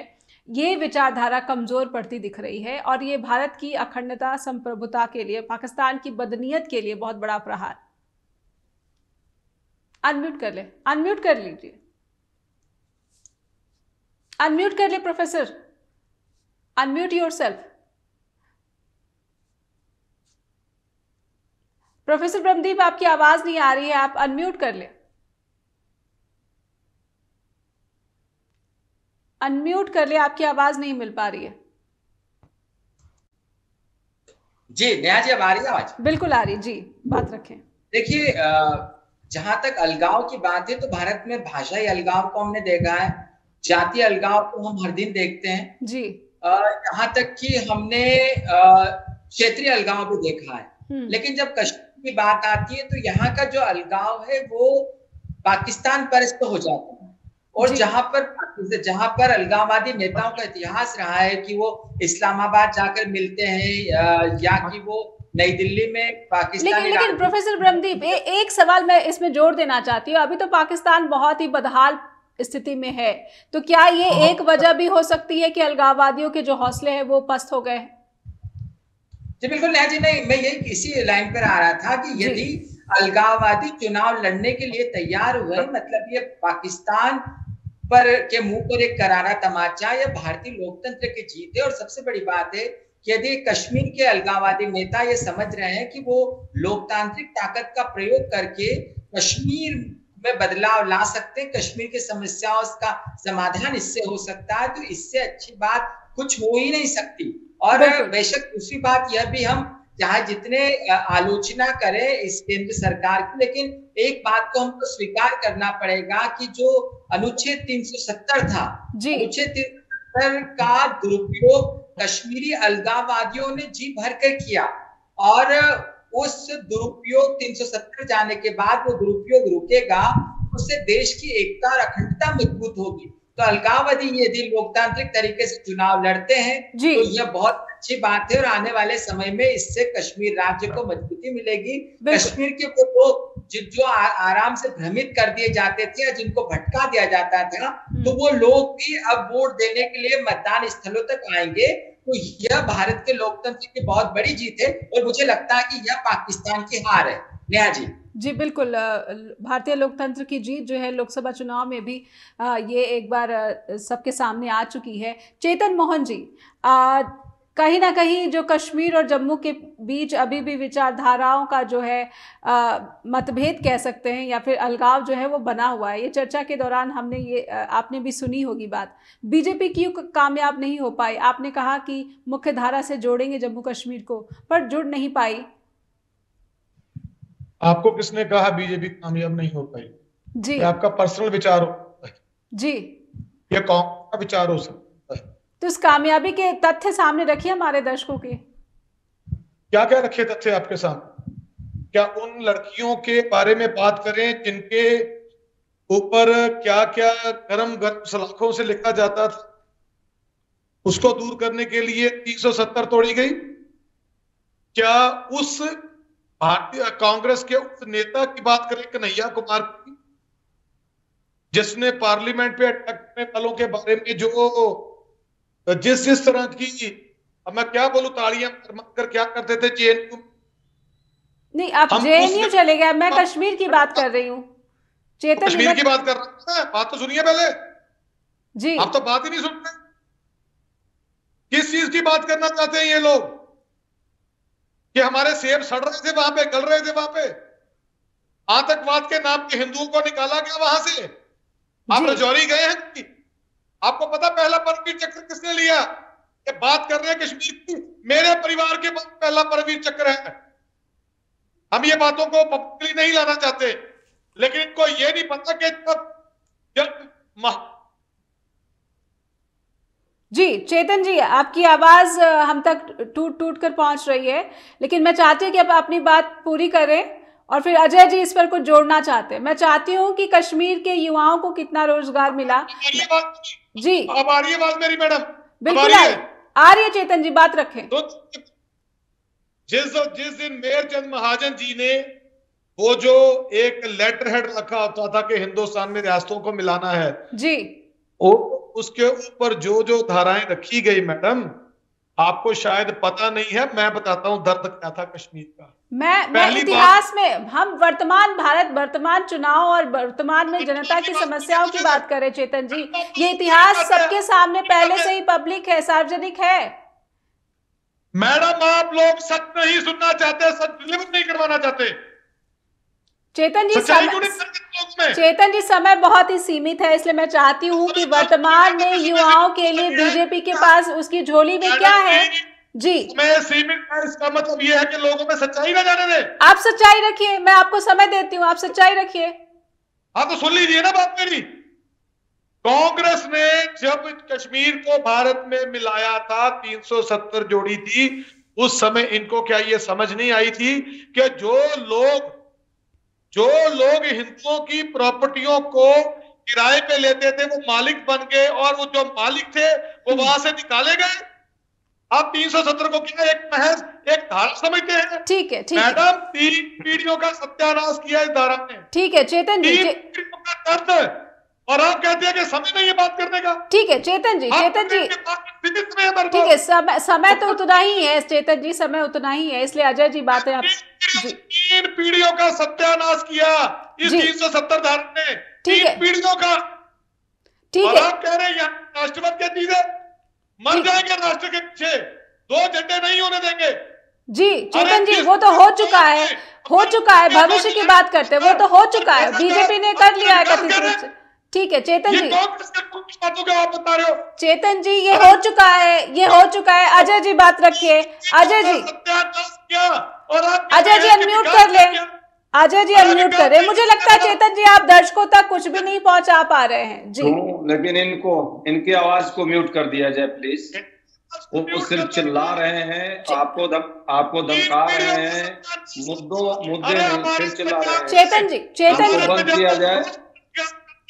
ये विचारधारा कमजोर पड़ती दिख रही है और ये भारत की अखंडता संप्रभुता के लिए, पाकिस्तान की बदनीयत के लिए बहुत बड़ा प्रहार। अनम्यूट कर लीजिए, अनम्यूट कर ले professor, unmute yourself. Professor Brahmdeep, आपकी आवाज नहीं आ रही है, आप अनम्यूट कर ले, अनम्यूट कर ले, आपकी आवाज नहीं मिल पा रही है। जी नेहा जी, अब आ रही है आवाज? बिल्कुल आ रही जी, बात रखें। देखिए, जहां तक अलगाव की बात है तो भारत में भाषाई अलगाव को हमने देखा है, जातीय अलगाव को हम हर दिन देखते हैं जी। यहाँ तक कि हमने क्षेत्रीय अलगाव भी देखा है, लेकिन जब कश्मीर की बात आती है तो यहाँ का जो अलगाव है वो पाकिस्तान परस्त हो जाता है। और जहां पर अलगाववादी नेताओं का इतिहास रहा है कि वो इस्लामाबाद जाकर मिलते हैं या कि वो नई दिल्ली में पाकिस्तान। लेकिन प्रोफेसर ब्रह्मदीप, एक सवाल मैं इसमें जोड़ देना चाहती हूँ। अभी तो पाकिस्तान बहुत ही बदहाल स्थिति में है, तो क्या ये एक वजह भी हो सकती है कि अलगाववादियों के जो हौसले हैं वो पस्त हो गए? जी बिल्कुल नेहा जी, नहीं, मैं यही इसी लाइन पर आ रहा था कि यदि अलगाववादी चुनाव लड़ने के लिए तैयार हुए, मतलब ये पाकिस्तान के मुंह पर एक करारा तमाचा या भारतीय लोकतंत्र की जीत है। और सबसे बड़ी बात है कि यदि कश्मीर के अलगाववादी नेता ये समझ रहे हैं कि वो लोकतांत्रिक ताकत का प्रयोग करके कश्मीर में बदलाव ला सकते हैं, कश्मीर की समस्याओं का समाधान इससे हो सकता है, तो इससे अच्छी बात कुछ हो ही नहीं सकती। और बेशक दूसरी बात यह भी, हम चाहे जितने आलोचना करें इस केंद्र सरकार की, लेकिन एक बात को हमको स्वीकार करना पड़ेगा कि जो अनुच्छेद 370 था, अनुच्छेद 370 का दुरुपयोग कश्मीरी अलगाववादियों ने जी भर कर किया और उस दुरुपयोग 370 जाने के बाद वो दुरुपयोग रुकेगा, उससे देश की एकता और अखंडता मजबूत होगी। तो अलगाववादी यदि लोकतांत्रिक तरीके से चुनाव लड़ते हैं तो यह बहुत अच्छी बात है और आने वाले समय में इससे कश्मीर राज्य को मजबूती मिलेगी। कश्मीर के वो लोग जो आराम से भ्रमित कर दिए जाते थे या जिनको भटका दिया जाता था, तो वो लोग भी अब वोट देने के लिए मतदान स्थलों तक आएंगे। तो यह भारत के लोकतंत्र की बहुत बड़ी जीत है और मुझे लगता है कि यह पाकिस्तान की हार है। नेहा जी जी बिल्कुल, भारतीय लोकतंत्र की जीत जो है लोकसभा चुनाव में भी ये एक बार सबके सामने आ चुकी है। चेतन मोहन जी, कहीं ना कहीं जो कश्मीर और जम्मू के बीच अभी भी विचारधाराओं का जो है मतभेद कह सकते हैं या फिर अलगाव जो है वो बना हुआ है। ये चर्चा के दौरान हमने ये आपने भी सुनी होगी बात, बीजेपी क्यों कामयाब नहीं हो पाई? आपने कहा कि मुख्य धारा से जोड़ेंगे जम्मू कश्मीर को, पर जुड़ नहीं पाई। आपको किसने कहा बीजेपी कामयाब नहीं हो पाई? जी, ये आपका पर्सनल विचार हो है जी, ये कौन का विचार हो सकता है? तो इस कामयाबी के तथ्य सामने रखिए हमारे दर्शकों के। क्या क्या रखे तथ्य आपके सामने? क्या उन लड़कियों के बारे में बात करें जिनके ऊपर क्या क्या गरम सलाखों से लिखा जाता था, उसको दूर करने के लिए 370 तोड़ी गई? क्या उस भारतीय कांग्रेस के उस नेता की बात करें कन्हैया कुमार की, जिसने पार्लियामेंट पे अटैक करने वालों के बारे में जो जिस तरह की, अब मैं क्या बोलूं, तालियां मारकर क्या करते थे जेएनयू। नहीं, आप जेएनयू चले गए, मैं कश्मीर की बात कर रही हूँ। चेतन, कश्मीर की बात कर रहा हूं, बात तो सुनिए पहले जी। आप तो बात ही नहीं सुनते। किस चीज की बात करना चाहते हैं ये लोग? कि हमारे सेब सड़ रहे थे वहां पे, गल रहे थे वहां पे, आतंकवाद के नाम के हिंदुओं को निकाला गया वहां से। आप रजौरी गए हैं? आपको पता पहला परमवीर चक्र किसने लिया? ये बात कर रहे हैं कश्मीर की, मेरे परिवार के पास पहला परमवीर चक्र है। हम ये बातों को पब्लिकली नहीं लाना चाहते, लेकिन इनको ये नहीं पता कि जी चेतन जी, आपकी आवाज हम तक टूट टूट कर पहुंच रही है, लेकिन मैं चाहती हूँ कि आप अपनी बात पूरी करें और फिर अजय जी इस पर कुछ जोड़ना चाहते हैं। मैं चाहती हूँ कि कश्मीर के युवाओं को कितना रोजगार मिला। जी अब आ रही है बात मेरी मैडम? बिल्कुल आ रही है चेतन जी, बात रखें। तो जिस दिन मेयर चंद महाजन जी ने वो जो एक लेटर हेड रखा होता था कि हिंदुस्तान में रियासतों को मिलाना है जी, उसके ऊपर जो जो धाराएं रखी गई मैडम, आपको शायद पता नहीं है, मैं बताता हूं दर्द क्या था कश्मीर का। मैं इतिहास में हम वर्तमान भारत, वर्तमान चुनाव और वर्तमान में जनता की समस्याओं की बात करें चेतन जी, ये इतिहास सबके सामने पहले से ही पब्लिक है, सार्वजनिक है। मैडम आप लोग सच नहीं सुनना चाहते, सच डिलीवर नहीं करवाना चाहते। चेतन जी समय बहुत ही सीमित है, इसलिए मैं चाहती हूँ कि वर्तमान में युवाओं के लिए बीजेपी के पास उसकी झोली में क्या है। जी मैं सीमित है, इसका मतलब ये है कि लोगों में सच्चाई ना जाने दे। आप सच्चाई रखिए, मैं आपको समय देती हूँ, आप सच्चाई रखिए। हाँ तो सुन लीजिए ना बात मेरी। कांग्रेस ने जब कश्मीर को भारत में मिलाया था, 370 जोड़ी थी, उस समय इनको क्या ये समझ नहीं आई थी कि जो लोग हिंदुओं की प्रॉपर्टियों को किराए पे लेते थे वो मालिक बन गए, और वो जो मालिक थे वो वहां से निकाले गए। आप 370 को क्या एक महज एक धारा समझते हैं? ठीक है मैडम, 3 पीढ़ियों का सत्यानाश किया इस धारा ने। ठीक है चेतन जी, 3 पीढ़ियों का दर्द, और आप कहते हैं कि समय नहीं है बात करने का। ठीक है चेतन जी, ठीक है, समय तो उतना ही है चेतन जी, समय उतना ही है, इसलिए अजय जी बातें आप 3 पीढ़ियों का सत्यानाश किया इस 370 धारा ने, 3 पीढ़ियों का। ठीक और है, आप कह रहे हैं राष्ट्रपति के चीजें मर जाएंगे राष्ट्र के पीछे, 2 झंडे नहीं होने देंगे। जी चेतन जी, वो तो हो चुका है, भविष्य की बात करते हैं, वो तो हो चुका है, बीजेपी ने कर लिया है कथित रूप से। ठीक है चेतन जी, आप बता रहे हो चेतन जी ये हो चुका है, अजय जी बात रखिए। अजय जी अनम्यूट कर ले, अजय जी अनम्यूट करें। मुझे लगता है चेतन जी आप दर्शकों तक कुछ भी नहीं पहुंचा पा रहे हैं जी। लेकिन इनकी आवाज को म्यूट कर दिया जाए प्लीज। वो सिर्फ चिल्ला रहे हैं, आपको धमका रहे हैं, मुद्दे फिर चिल्ला रहे हैं। चेतन जी बंद किया जाए।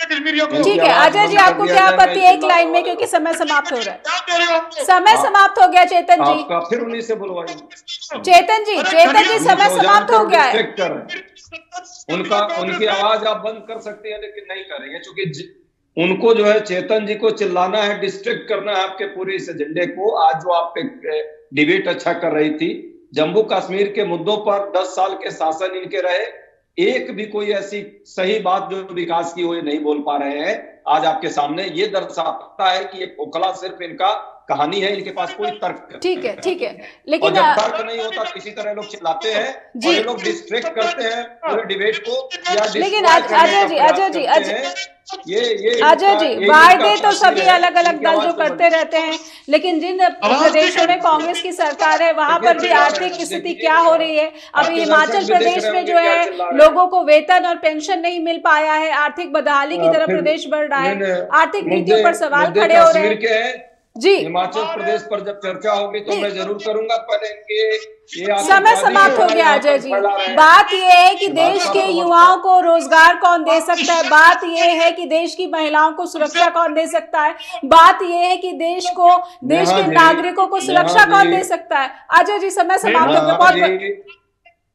ठीक है अजय जी, आपको क्या आपत्ति है एक लाइन में, क्योंकि समय समाप्त हो रहा है, समय समाप्त हो गया चेतन जी। फिर उन्हीं से बुलवाइए। चेतन जी समय समाप्त हो गया है। उनकी आवाज आप बंद कर सकते हैं, लेकिन नहीं करेंगे, क्योंकि उनको जो है चेतन जी को चिल्लाना है, डिस्ट्रैक्ट करना है आपके पूरे इस एजेंडे को। आज जो आप डिबेट अच्छा कर रही थी, जम्मू कश्मीर के मुद्दों पर 10 साल के शासन इनके रहे, एक भी कोई ऐसी सही बात जो विकास की हो ये नहीं बोल पा रहे हैं। आज आपके सामने ये दर्शाता है कि ये खोखला सिर्फ इनका कहानी है, इनके पास कोई तर्क। ठीक है लेकिन जब तर्क नहीं होता किसी तरह लोग चिल्लाते हैं और ये लोग डिस्ट्रैक्ट करते हैं पूरे डिबेट को। लेकिन अजय जी वायदे तो सभी अलग अलग दल जो करते रहते हैं, लेकिन जिन प्रदेशों में कांग्रेस की सरकार है वहां पर भी आर्थिक स्थिति क्या हो रही है। अभी हिमाचल प्रदेश में जो है लोगों को वेतन और पेंशन नहीं मिल पाया है, आर्थिक बदहाली की तरफ प्रदेश बढ़ रहा है, आर्थिक नीतियों पर सवाल खड़े हो रहे हैं। जी हिमाचल प्रदेश पर जब चर्चा होगी तो मैं जरूर करूंगा। पहले समय समाप्त हो गया अजय जी। बात यह है कि देश के युवाओं को रोजगार कौन दे सकता है, बात यह है कि देश की महिलाओं को सुरक्षा कौन दे सकता है, बात यह है कि देश के नागरिकों को सुरक्षा कौन दे सकता है। अजय जी समय समाप्त हो गया। बहुत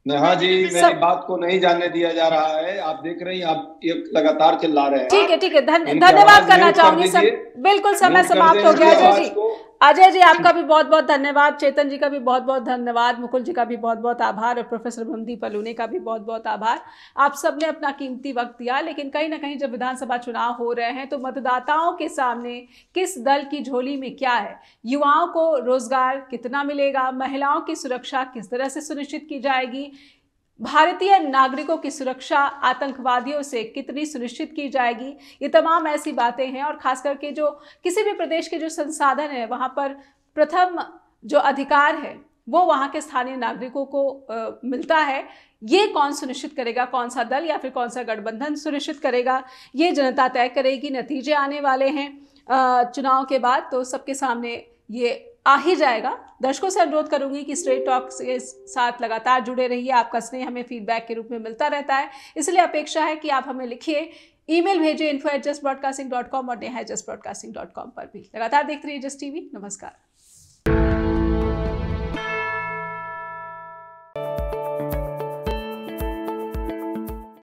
नेहा जी मेरी बात को नहीं जानने दिया जा रहा है, आप देख रही हैं, आप ये लगातार चिल्ला रहे हैं। ठीक है धन्यवाद करना चाहूंगी। बिल्कुल समय समाप्त हो गया अजय जी। अजय जी आपका भी बहुत बहुत धन्यवाद, चेतन जी का भी बहुत बहुत धन्यवाद, मुकुल जी का भी बहुत बहुत आभार, और प्रोफेसर मनदीप अलूने का भी बहुत बहुत आभार। आप सबने अपना कीमती वक्त दिया, लेकिन कहीं ना कहीं जब विधानसभा चुनाव हो रहे हैं तो मतदाताओं के सामने किस दल की झोली में क्या है, युवाओं को रोजगार कितना मिलेगा, महिलाओं की सुरक्षा किस तरह से सुनिश्चित की जाएगी, भारतीय नागरिकों की सुरक्षा आतंकवादियों से कितनी सुनिश्चित की जाएगी, ये तमाम ऐसी बातें हैं। और खास करके जो किसी भी प्रदेश के जो संसाधन है वहाँ पर प्रथम जो अधिकार है वो वहाँ के स्थानीय नागरिकों को मिलता है, ये कौन सुनिश्चित करेगा, कौन सा दल या फिर कौन सा गठबंधन सुनिश्चित करेगा, ये जनता तय करेगी। नतीजे आने वाले हैं चुनाव के बाद, तो सबके सामने ये आ ही जाएगा। दर्शकों से अनुरोध करूंगी कि स्ट्रेट टॉक के साथ लगातार जुड़े रहिए। आपका स्नेह हमें फीडबैक के रूप में मिलता रहता है, इसलिए अपेक्षा है कि आप हमें लिखिए, ईमेल भेजिए info@justbroadcasting.com और neha@justbroadcasting.com पर भी। लगातार देखते रहिए जस्ट टीवी। नमस्कार।